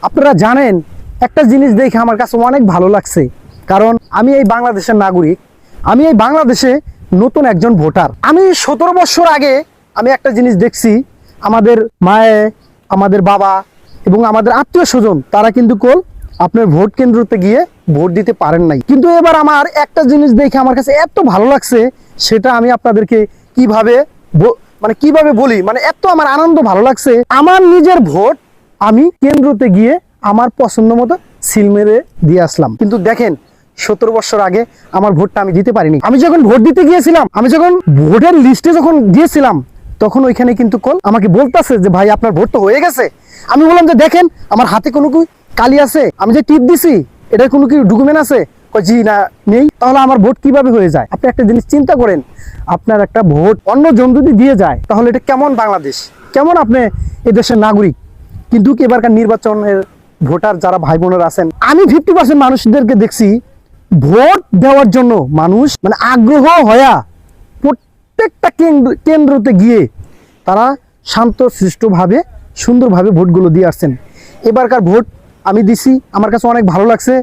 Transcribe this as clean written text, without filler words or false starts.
আপনারা জানেন একটা জিনিস দেখে আমার কাছে অনেক ভালো লাগছে, কারণ আমি এই বাংলাদেশের নাগরিক, আমি এই বাংলাদেশে নতুন একজন ভোটার। আমি 17 বছর আগে আমি একটা জিনিস দেখছি, আমাদের মায়ে, আমাদের বাবা এবং আমাদের আত্মীয় স্বজন তারা কিন্তু আপনার ভোট কেন্দ্রতে গিয়ে ভোট দিতে পারেন নাই। কিন্তু এবার আমার একটা জিনিস দেখে আমার কাছে এত ভালো লাগছে, সেটা আমি আপনাদেরকে কিভাবে বলি, এত আমার আনন্দ ভালো লাগছে। আমার নিজের ভোট আমি কেন্দ্রতে গিয়ে আমার পছন্দ মতো সিল মেরে দিয়ে আসলাম। কিন্তু দেখেন 17 বছর আগে আমার ভোটটা আমি দিতে পারিনি। আমি যখন ভোট দিতে গিয়েছিলাম, আমি যখন ভোটের লিস্টে যখন দিয়েছিলাম, তখন ওইখানে কিন্তু আমাকে বলতেছে যে ভাই আপনার ভোট তো হয়ে গেছে। আমি বললাম যে দেখেন আমার হাতে কোনো কি কালি আছে, আমি যে টিপ দিছি এটার কোনো কি ডকুমেন্ট আছে? জি না, নেই। তাহলে আমার ভোট কিভাবে হয়ে যায়? আপনি একটা জিনিস চিন্তা করেন, আপনার একটা ভোট অন্য জন যদি দিয়ে যায়, তাহলে এটা কেমন বাংলাদেশ, কেমন আপনি এদেশের নাগরিক। কিন্তু এবারকার নির্বাচনের ভোটার যারা ভাই বোনেরা আছেন, আমি 50% মানুষদেরকে দেখছি ভোট দেওয়ার জন্য মানুষ আগ্রহ হয়া প্রত্যেকটা কেন্দ্রতে গিয়ে তারা শান্ত সৃষ্টভাবে সুন্দরভাবে ভোটগুলো দিয়ে আসছেন। এবারকার ভোট আমি দিছি, আমার কাছে অনেক ভালো লাগছে।